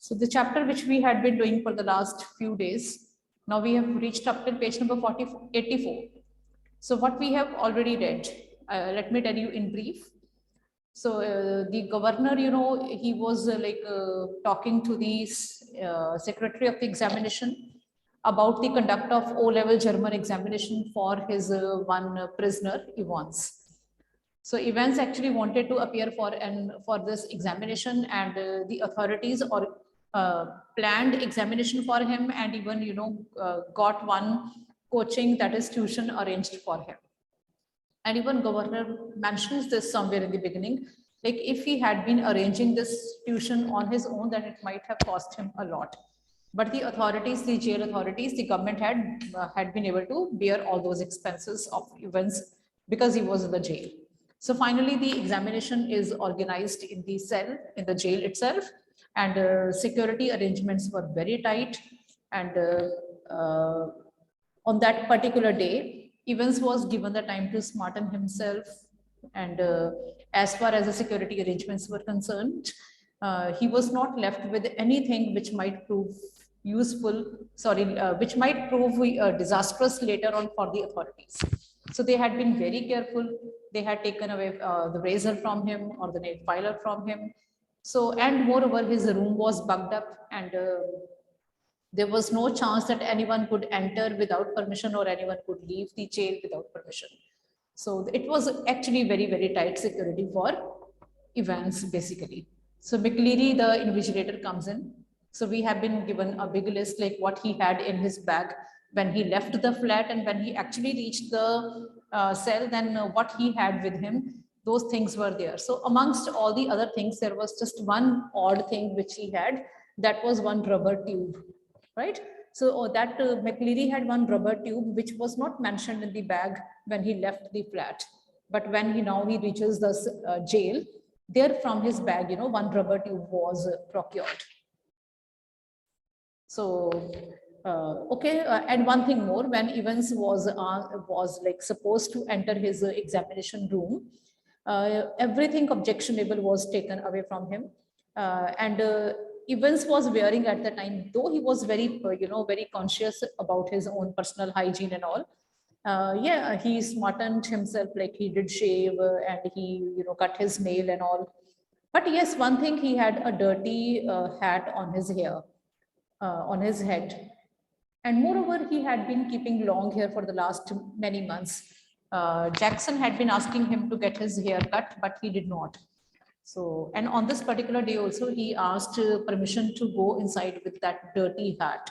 So the chapter which we had been doing for the last few days, now we have reached up to page number 84. So what we have already read, let me tell you in brief. So the governor, he was talking to the secretary of the examination about the conduct of O-level German examination for his one prisoner, Evans. So Evans actually wanted to appear for this examination, and the authorities planned examination for him, and even got one coaching, that is tuition, arranged for him. And even governor mentions this somewhere in the beginning, like if he had been arranging this tuition on his own, then it might have cost him a lot. But the authorities, the jail authorities, the government had been able to bear all those expenses of Evans because he was in the jail. So finally, the examination is organized in the cell, in the jail itself, and security arrangements were very tight. And on that particular day, Evans was given the time to smarten himself. And as far as the security arrangements were concerned, he was not left with anything which might prove which might prove disastrous later on for the authorities. So they had been very careful. They had taken away the razor from him or the nail filer from him. So, and moreover, his room was bugged up, and there was no chance that anyone could enter without permission or anyone could leave the jail without permission. So it was actually very, very tight security for Evans, basically. So McLeary, the invigilator, comes in. So we have been given a big list, like what he had in his bag when he left the flat, and when he actually reached the cell, then what he had with him, those things were there. So amongst all the other things, there was just one odd thing which he had, that was one rubber tube, right? So that McLeary had one rubber tube which was not mentioned in the bag when he left the flat. But when he reaches the jail, there from his bag, one rubber tube was procured. So, and one thing more, when Evans was like supposed to enter his examination room, everything objectionable was taken away from him. And Evans was wearing at the time, though he was very, very conscious about his own personal hygiene and all. Yeah, he smartened himself, like he did shave and he, cut his nail and all. But yes, one thing, he had a dirty hat on his hair, on his head. And moreover, he had been keeping long hair for the last many months. Jackson had been asking him to get his hair cut, but he did not. So, and on this particular day also, he asked permission to go inside with that dirty hat.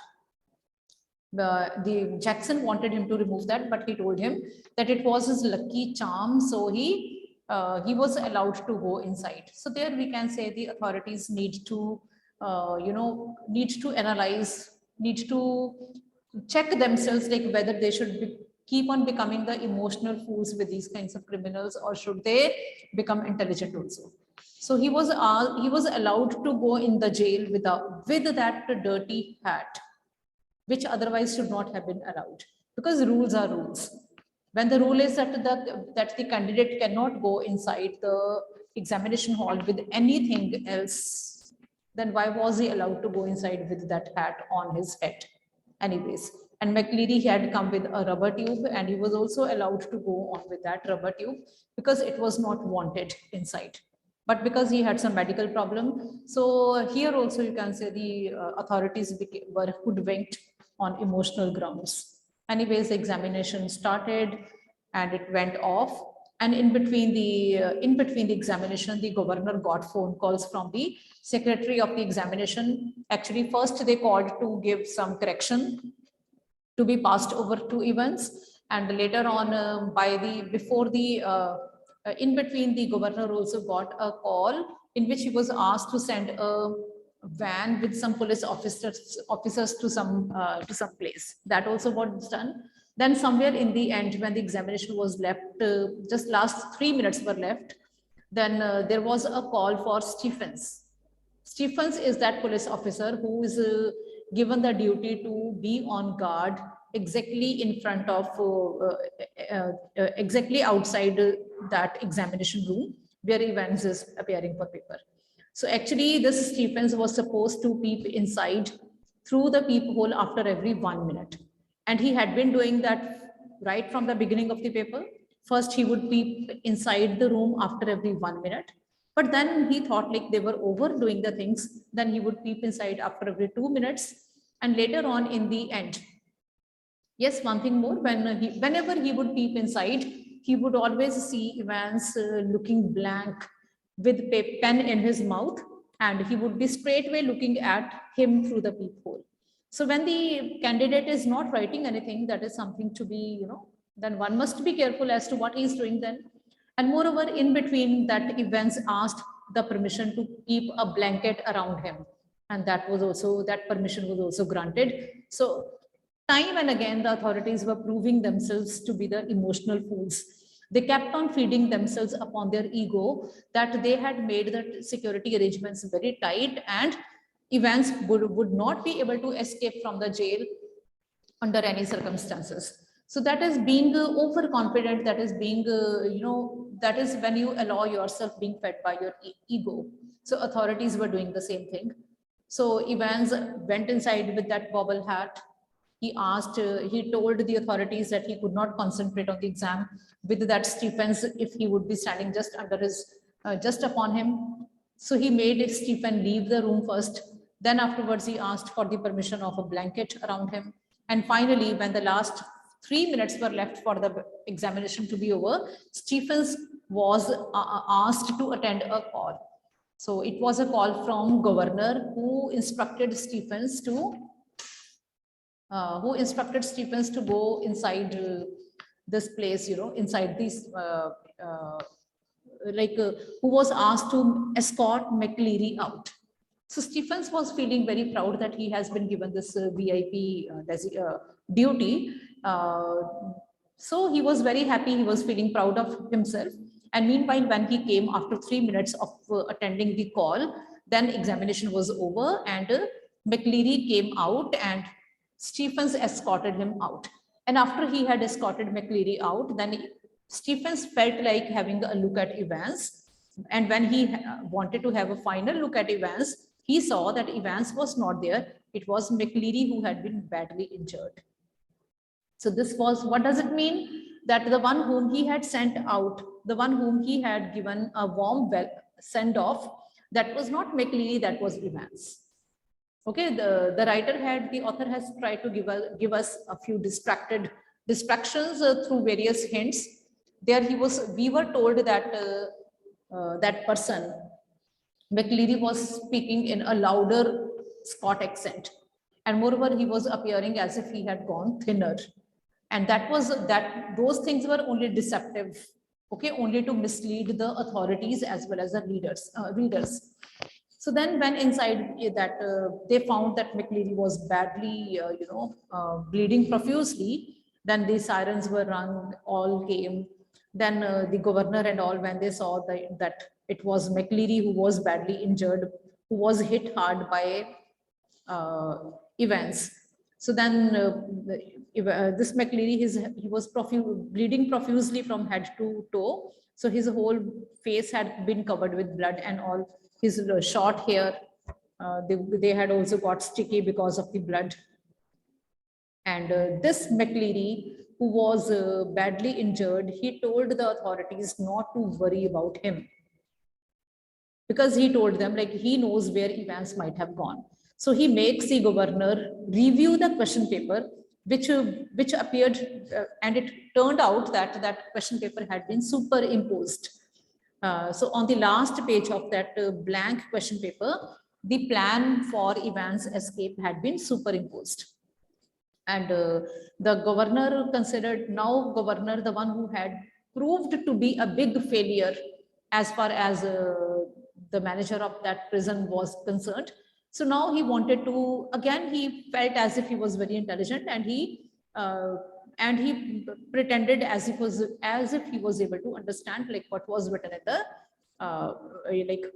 The Jackson wanted him to remove that, but he told him that it was his lucky charm. So he was allowed to go inside. So there we can say the authorities need to, need to analyze, need to check themselves, like whether they should keep on becoming the emotional fools with these kinds of criminals, or should they become intelligent also. So he was allowed to go in the jail with that dirty hat, which otherwise should not have been allowed, because rules are rules. When the rule is that the candidate cannot go inside the examination hall with anything else, then why was he allowed to go inside with that hat on his head? Anyways, and McLeary had come with a rubber tube, and he was also allowed to go on with that rubber tube because it was not wanted inside. But because he had some medical problem, so here also you can say the authorities were hoodwinked on emotional grounds. Anyways, the examination started and it went off. And in between the examination, the governor got phone calls from the secretary of the examination. Actually, first they called to give some correction to be passed over to Evans, and later on, in between, the governor also got a call in which he was asked to send a van with some police officers to some place. That also was done. Then somewhere in the end, when the examination was left, just last 3 minutes were left, then there was a call for Stephens. Stephens is that police officer who is given the duty to be on guard exactly in front of, exactly outside that examination room where Evans is appearing for paper. So actually this Stephens was supposed to peep inside through the peephole after every 1 minute. And he had been doing that right from the beginning of the paper. First, he would peep inside the room after every 1 minute. But then he thought like they were overdoing the things. Then he would peep inside after every 2 minutes. And later on in the end, yes, one thing more, whenever he would peep inside, he would always see Evans looking blank with pen in his mouth, and he would be straightway looking at him through the peephole. So when the candidate is not writing anything, that is something to be, then one must be careful as to what he is doing then. And moreover, in between that, Evans asked the permission to keep a blanket around him. And that permission was also granted. So time and again, the authorities were proving themselves to be the emotional fools. They kept on feeding themselves upon their ego that they had made the security arrangements very tight and Evans would not be able to escape from the jail under any circumstances. So that is being overconfident, that is being, that is when you allow yourself being fed by your ego. So authorities were doing the same thing. So Evans went inside with that bobble hat. He told the authorities that he could not concentrate on the exam with that Stephens if he would be standing just under his, just upon him. So he made Stephen leave the room first. Then afterwards, he asked for the permission of a blanket around him. And finally, when the last 3 minutes were left for the examination to be over, Stephens was asked to attend a call. So it was a call from governor who instructed Stephens to go inside this place, inside this, who was asked to escort McLeary out. So Stephens was feeling very proud that he has been given this VIP duty. So he was very happy. He was feeling proud of himself. And meanwhile, when he came after 3 minutes of attending the call, then examination was over and McLeary came out and Stephens escorted him out. And after he had escorted McLeary out, then Stephens felt like having a look at Evans. And when he wanted to have a final look at Evans, he saw that Evans was not there. It was McLeary who had been badly injured. So this was, what does it mean? That the one whom he had sent out, the one whom he had given a warm send off, that was not McLeary, that was Evans. Okay, the author has tried to give us a few distractions through various hints. There we were told that that person, McLeary, was speaking in a louder Scott accent. And moreover, he was appearing as if he had gone thinner. And those things were only deceptive, okay, only to mislead the authorities as well as the readers. So then when inside that, they found that McLeary was badly, bleeding profusely, then the sirens were rung, all came. Then the governor and all, when they saw that it was McLeary who was badly injured, who was hit hard by Evans. So then this McLeary, he was bleeding profusely from head to toe. So his whole face had been covered with blood and all. His short hair, they had also got sticky because of the blood. And this McLeary, who was badly injured, he told the authorities not to worry about him, because he told them like he knows where Evans might have gone. So he makes the governor review the question paper, which appeared, and it turned out that that question paper had been superimposed. So on the last page of that blank question paper, the plan for Evans' escape had been superimposed. And the governor considered, now governor, the one who had proved to be a big failure as far as the manager of that prison was concerned. So now he wanted to, again, he felt as if he was very intelligent, and he pretended as if he was able to understand like what was written in the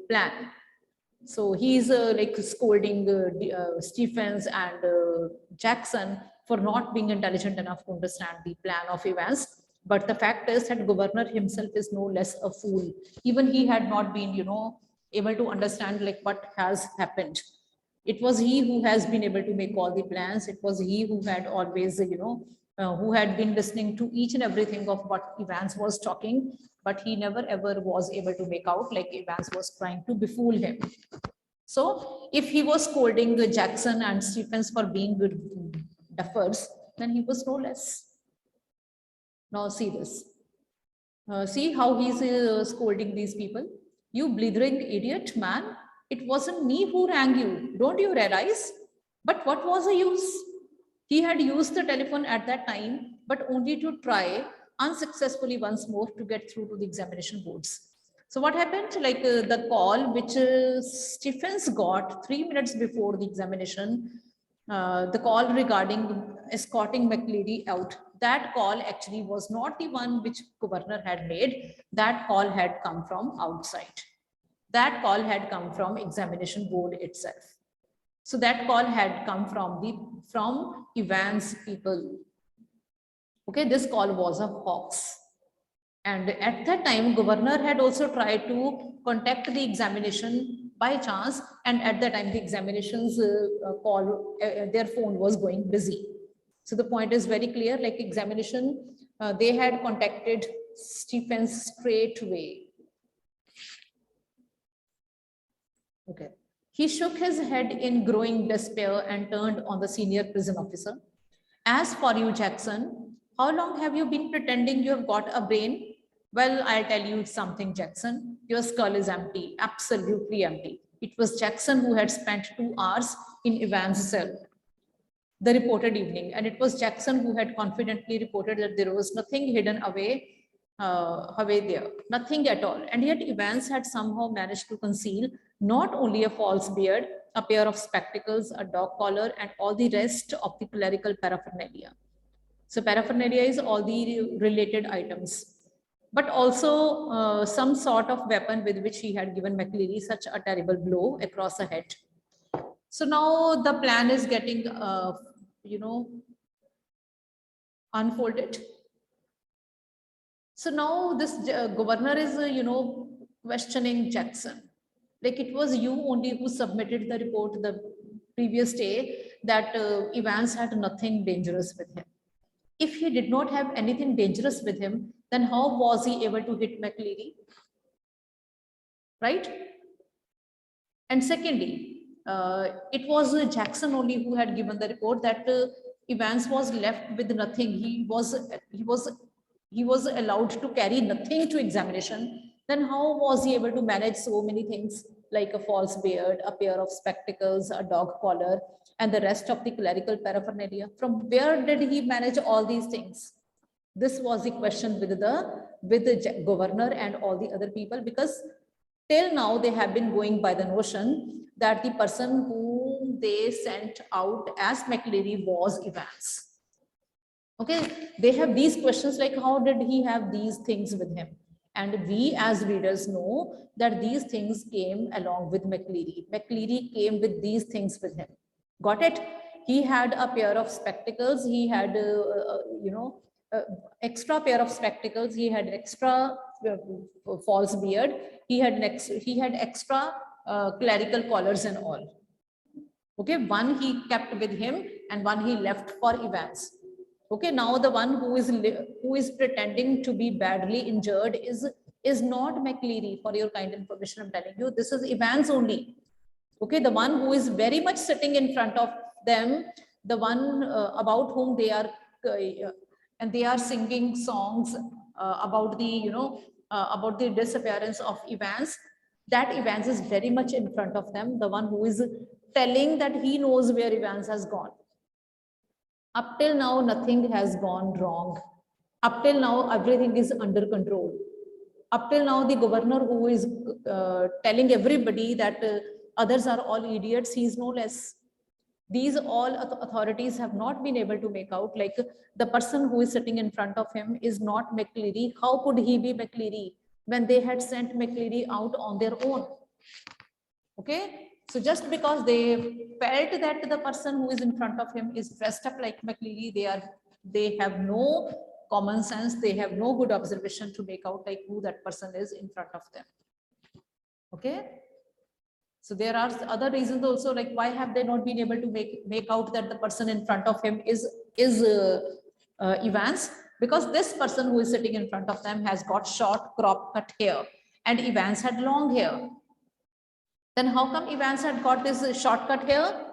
plan. So he's like scolding Stephens and Jackson for not being intelligent enough to understand the plan of Evans. But the fact is that governor himself is no less a fool. Even he had not been, able to understand like what has happened. It was he who has been able to make all the plans. It was he who had always, who had been listening to each and everything of what Evans was talking, but he never ever was able to make out like Evans was trying to befool him. So if he was scolding Jackson and Stephens for being good duffers, then he was no less. Now see this. See how he's scolding these people. You blithering idiot, man. It wasn't me who rang you. Don't you realize? But what was the use? He had used the telephone at that time, but only to try unsuccessfully once more to get through to the examination boards. So what happened? Like the call which Stephens got 3 minutes before the examination, the call regarding escorting McLeary out, that call actually was not the one which governor had made. That call had come from outside. That call had come from examination board itself. So that call had come from Evans people. Okay, this call was a hoax. And at that time, governor had also tried to contact the examination by chance. And at that time, the examinations their phone was going busy. So the point is very clear, like examination, they had contacted Stephens straight away. Okay. He shook his head in growing despair and turned on the senior prison officer. As for you, Jackson, how long have you been pretending you have got a brain? Well, I'll tell you something, Jackson. Your skull is empty, absolutely empty. It was Jackson who had spent 2 hours in Evans' cell the reported evening, and it was Jackson who had confidently reported that there was nothing hidden away there, nothing at all. And yet Evans had somehow managed to conceal not only a false beard, a pair of spectacles, a dog collar, and all the rest of the clerical paraphernalia. So paraphernalia is all the related items, but also some sort of weapon with which he had given McLeary such a terrible blow across the head. So now the plan is getting, unfolded. So now this governor is, questioning Jackson. Like it was you only who submitted the report the previous day that Evans had nothing dangerous with him. If he did not have anything dangerous with him, then how was he able to hit McLeary? Right? And secondly, it was Jackson only who had given the report that Evans was left with nothing. He was allowed to carry nothing to examination. Then how was he able to manage so many things like a false beard, a pair of spectacles, a dog collar, and the rest of the clerical paraphernalia? From where did he manage all these things? This was the question with the governor and all the other people, because till now they have been going by the notion that the person whom they sent out as McLeary was Evans. Okay, they have these questions like how did he have these things with him? And we as readers know that these things came along with McLeary. McLeary came with these things with him. Got it? He had a pair of spectacles. He had, extra pair of spectacles. He had extra false beard. He had extra clerical collars and all. Okay, one he kept with him and one he left for Evans. Okay, now the one who is pretending to be badly injured is not McLeary. For your kind information, I'm telling you, this is Evans only. Okay, the one who is very much sitting in front of them, the one about whom they are and they are singing songs about the disappearance of Evans. That Evans is very much in front of them, the one who is telling that he knows where Evans has gone. Up till now, nothing has gone wrong. Up till now, everything is under control. Up till now, the governor who is telling everybody that others are all idiots, he is no less. These all authorities have not been able to make out, like the person who is sitting in front of him is not McLeary. How could he be McLeary when they had sent McLeary out on their own? Okay. So just because they felt that the person who is in front of him is dressed up like McLeary, they have no common sense, they have no good observation to make out like who that person is in front of them. Okay. So there are other reasons also, like why have they not been able to make out that the person in front of him is Evans? Because this person who is sitting in front of them has got short crop cut hair, and Evans had long hair. Then how come Evans had got this shortcut hair?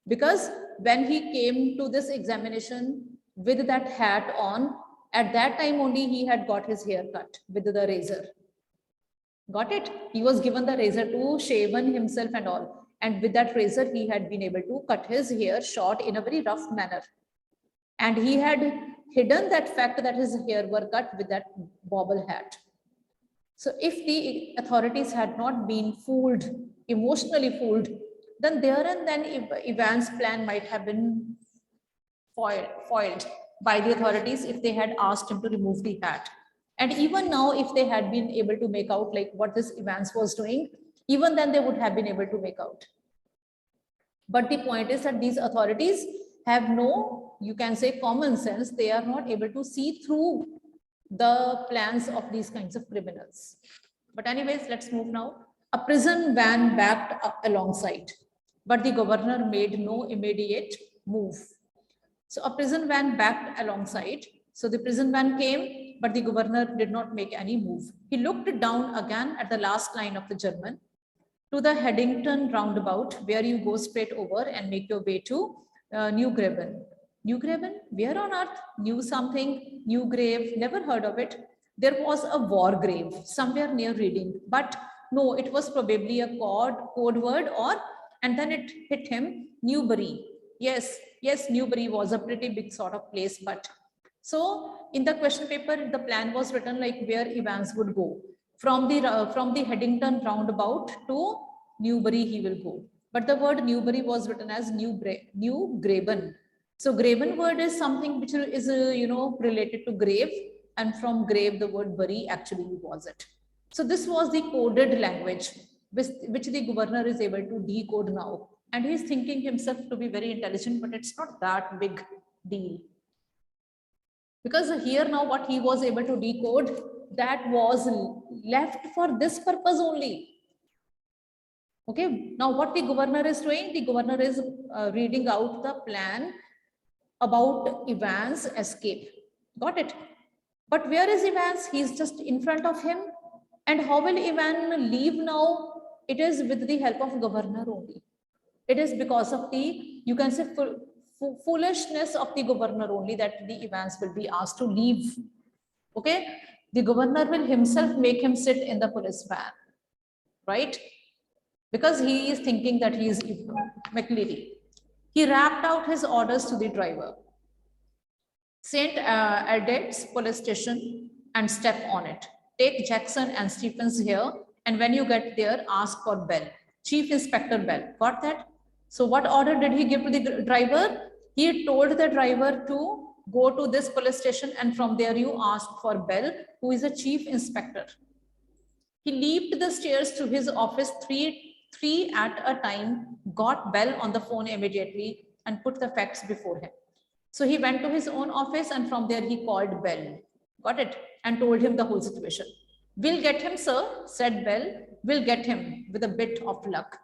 Because when he came to this examination with that hat on, at that time only he had got his hair cut with the razor. Got it? He was given the razor to shaven himself and all. And with that razor, he had been able to cut his hair short in a very rough manner. And he had hidden that fact that his hair were cut with that bobble hat. So if the authorities had not been fooled, emotionally fooled, then there and then Evans' plan might have been foiled by the authorities if they had asked him to remove the hat. And even now, if they had been able to make out like what this Evans was doing, even then they would have been able to make out. But the point is that these authorities have no, you can say, common sense. They are not able to see through the plans of these kinds of criminals. But anyways, let's move now. A prison van backed up alongside, but the governor made no immediate move. So a prison van backed alongside. So the prison van came, but the governor did not make any move. He looked down again at the last line of the German to the Headington roundabout, where you go straight over and make your way to New Graben. New Graben? Where on earth? New something, new grave, never heard of it. There was a war grave somewhere near Reading, but no, it was probably a code word, or, and then it hit him, Newbury. Yes, Newbury was a pretty big sort of place, but so in the question paper, the plan was written like where Evans would go. From the Headington roundabout to Newbury he will go. But the word Newbury was written as New Graben. So Graben word is something which is related to grave, and from grave the word bury actually was it. So this was the coded language which the governor is able to decode now. And he's thinking himself to be very intelligent, but it's not that big deal. Because here now what he was able to decode, that was left for this purpose only. Okay, now what the governor is doing, the governor is reading out the plan about Evans' escape. Got it? But where is Evans? He's just in front of him. And how will Evan leave now? It is with the help of governor only. It is because of the, you can say, foolishness of the governor only that the Evans will be asked to leave. Okay, the governor will himself make him sit in the police van, right? Because he is thinking that he is McLeary. He rapped out his orders to the driver. St. Edith's police station and step on it. Take Jackson and Stephens here, and when you get there, ask for Bell, Chief Inspector Bell. Got that? So what order did he give to the driver? He told the driver to go to this police station, and from there you ask for Bell, who is a chief inspector. He leaped the stairs to his office three at a time, got Bell on the phone immediately, and put the facts before him. So he went to his own office, and from there he called Bell. Got it? And told him the whole situation. We'll get him, sir, said Bell. We'll get him with a bit of luck.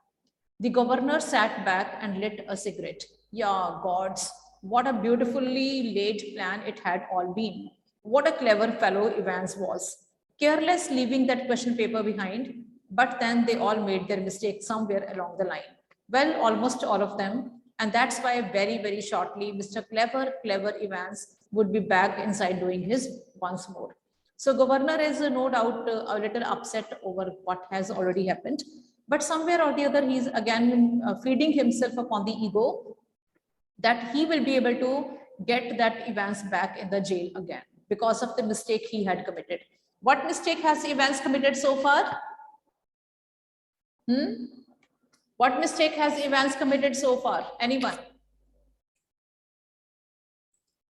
The governor sat back and lit a cigarette. Yeah, gods, what a beautifully laid plan it had all been. What a clever fellow Evans was. Careless leaving that question paper behind, but then they all made their mistake somewhere along the line. Well, almost all of them. And that's why very, very shortly, Mr. Clever Evans would be back inside doing his once more. So governor is no doubt a little upset over what has already happened. But somewhere or the other, he's again feeding himself upon the ego that he will be able to get that Evans back in the jail again because of the mistake he had committed. What mistake has Evans committed so far? What mistake has Evans committed so far? Anyone?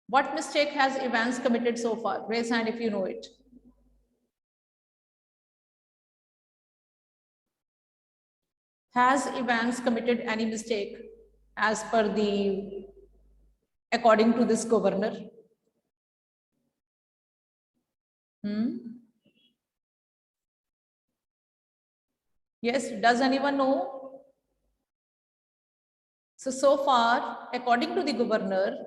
What mistake has Evans committed so far? Raise hand if you know it. Has Evans committed any mistake as per the, according to this governor? Yes, does anyone know? So far, according to the governor,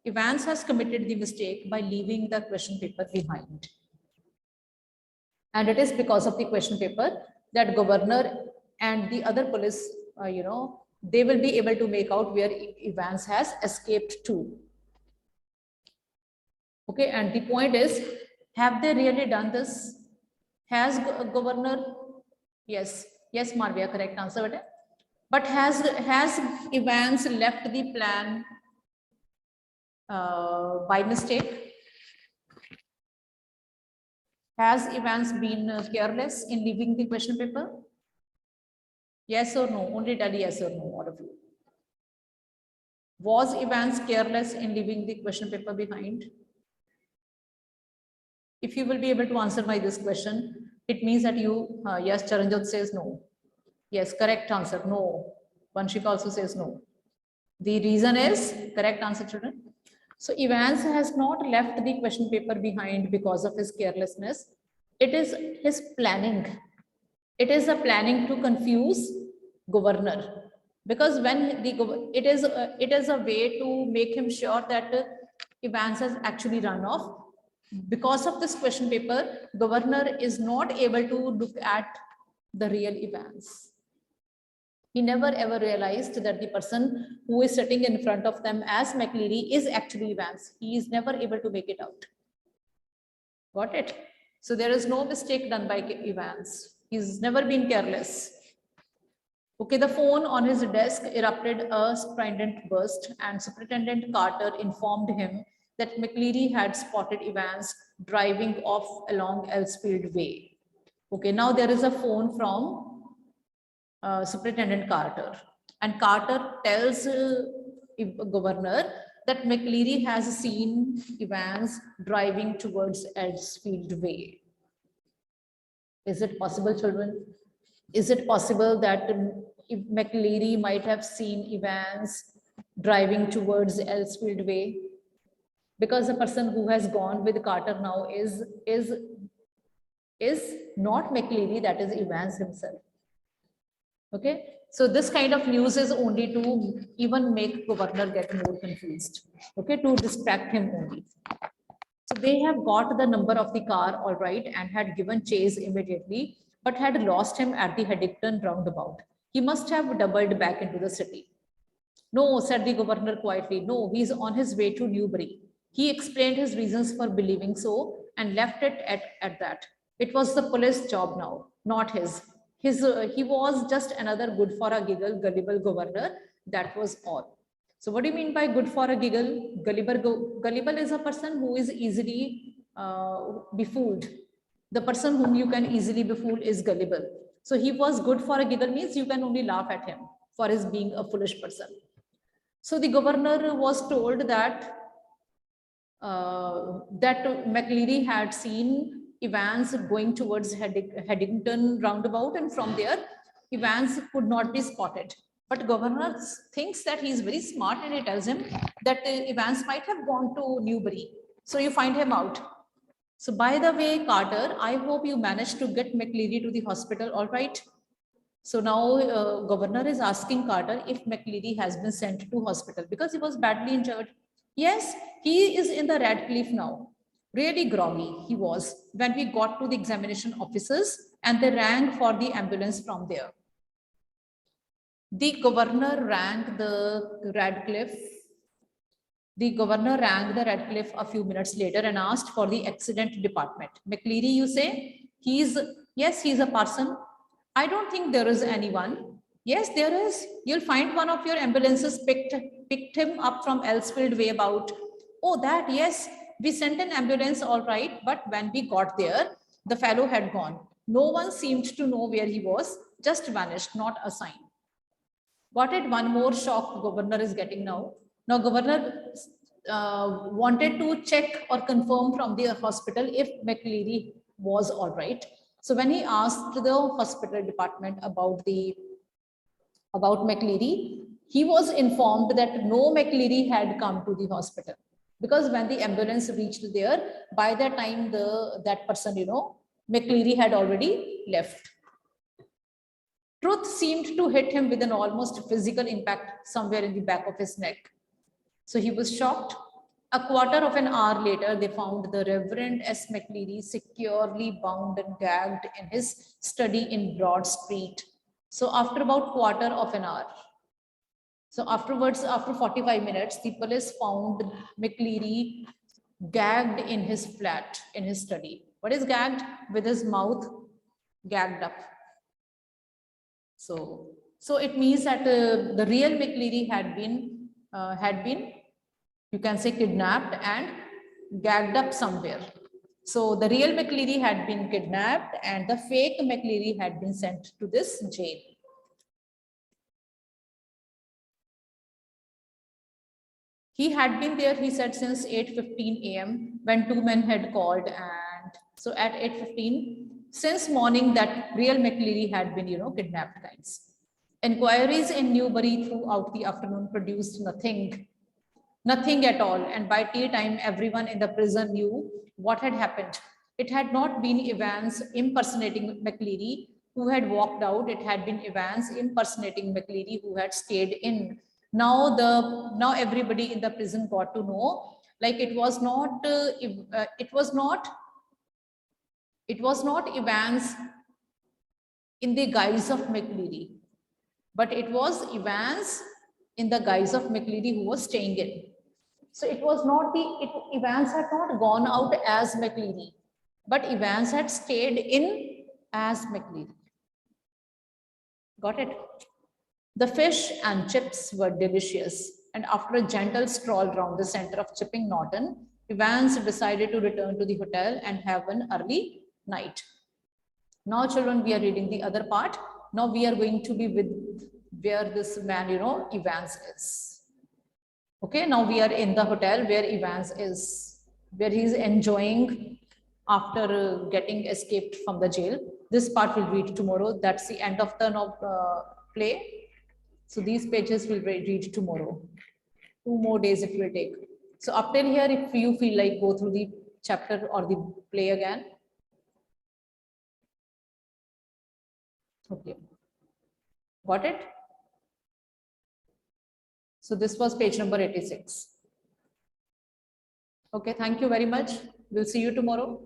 Evans has committed the mistake by leaving the question paper behind. And it is because of the question paper that governor and the other police, they will be able to make out where Evans has escaped to. Okay, and the point is, have they really done this? Has governor? Yes, yes, Marvia, correct answer. But has Evans left the plan by mistake? Has Evans been careless in leaving the question paper? Yes or no? Only tell yes or no, all of you. Was Evans careless in leaving the question paper behind? If you will be able to answer my this question, it means that you, yes, Charanjot says no. Yes, correct answer, no. Vanshika also says no. The reason is, correct answer, children. So Evans has not left the question paper behind because of his carelessness. It is his planning. It is a planning to confuse governor, because when the it is a way to make him sure that Evans has actually run off. Because of this question paper, governor is not able to look at the real Evans. He never ever realized that the person who is sitting in front of them as McLeary is actually Evans. He is never able to make it out. Got it? So there is no mistake done by Evans. He's never been careless. Okay, the phone on his desk erupted a strident burst, and Superintendent Carter informed him that McLeary had spotted Evans driving off along Elsfield Way. Okay, now there is a phone from Superintendent Carter, and Carter tells governor that McLeary has seen Evans driving towards Elsfield Way. Is it possible, children? Is it possible that McLeary might have seen Evans driving towards Elsfield Way? Because the person who has gone with Carter now is not McLeary, that is Evans himself. Okay, so this kind of news is only to even make governor get more confused. Okay, to distract him only. So they have got the number of the car, all right, and had given chase immediately, but had lost him at the Haddington roundabout. He must have doubled back into the city. No, said the governor quietly. No, he's on his way to Newbury. He explained his reasons for believing so and left it at that. It was the police job now, not his. He was just another good for a giggle, gullible governor. That was all. So what do you mean by good for a giggle? Gullible is a person who is easily befooled. The person whom you can easily befool is gullible. So he was good for a giggle means you can only laugh at him for his being a foolish person. So the governor was told that McLeary had seen Evans going towards Haddington roundabout, and from there Evans could not be spotted. But governor thinks that he is very smart, and he tells him that Evans might have gone to Newbury. So you find him out. So by the way, Carter, I hope you managed to get McLeary to the hospital, all right? So now governor is asking Carter if McLeary has been sent to hospital because he was badly injured. Yes, he is in the Radcliffe now. Really groggy he was when we got to the examination offices, and they rang for the ambulance from there. The governor rang the Radcliffe. The governor rang the Radcliffe a few minutes later and asked for the accident department. McLeary, you say? Yes, he's a person. I don't think there is anyone. Yes, there is. You'll find one of your ambulances picked him up from Elsfield Way about. Oh, that, yes. We sent an ambulance, all right. But when we got there, the fellow had gone. No one seemed to know where he was. Just vanished, not a sign. Got it? One more shock governor is getting now. Now, governor wanted to check or confirm from the hospital if McLeary was all right. So when he asked the hospital department about McLeary, he was informed that no McLeary had come to the hospital, because when the ambulance reached there, by the time that person, McLeary had already left. Truth seemed to hit him with an almost physical impact somewhere in the back of his neck. So he was shocked. A quarter of an hour later, they found the Reverend S. McLeary securely bound and gagged in his study in Broad Street. So after about quarter of an hour, so afterwards, after 45 minutes, the police found McLeary gagged in his flat, in his study. What is gagged? With his mouth gagged up. So it means that the real McLeary had been, you can say, kidnapped and gagged up somewhere. So the real McLeary had been kidnapped and the fake McLeary had been sent to this jail. He had been there, he said, since 8:15 a.m. when two men had called, and so at 8:15, since morning that real McLeary had been, kidnapped, guys. Inquiries in Newbury throughout the afternoon produced nothing at all. And by tea time, everyone in the prison knew what had happened. It had not been Evans impersonating McLeary who had walked out. It had been Evans impersonating McLeary who had stayed in. Now everybody in the prison got to know, like it was not Evans in the guise of McLeary, but it was Evans in the guise of McLeary who was staying in. So it was not Evans had not gone out as McLeary, but Evans had stayed in as McLeary. Got it? The fish and chips were delicious, and after a gentle stroll round the center of Chipping Norton, Evans decided to return to the hotel and have an early night. Now, children, we are reading the other part. Now we are going to be with where this man, Evans is. Okay, now we are in the hotel where Evans is, where he is enjoying after getting escaped from the jail. This part we'll read tomorrow. That's the end of the play. So these pages will read tomorrow. 2 more days it will take. So up till here, if you feel like go through the chapter or the play again. Okay. Got it? So this was page number 86. Okay, thank you very much. We'll see you tomorrow.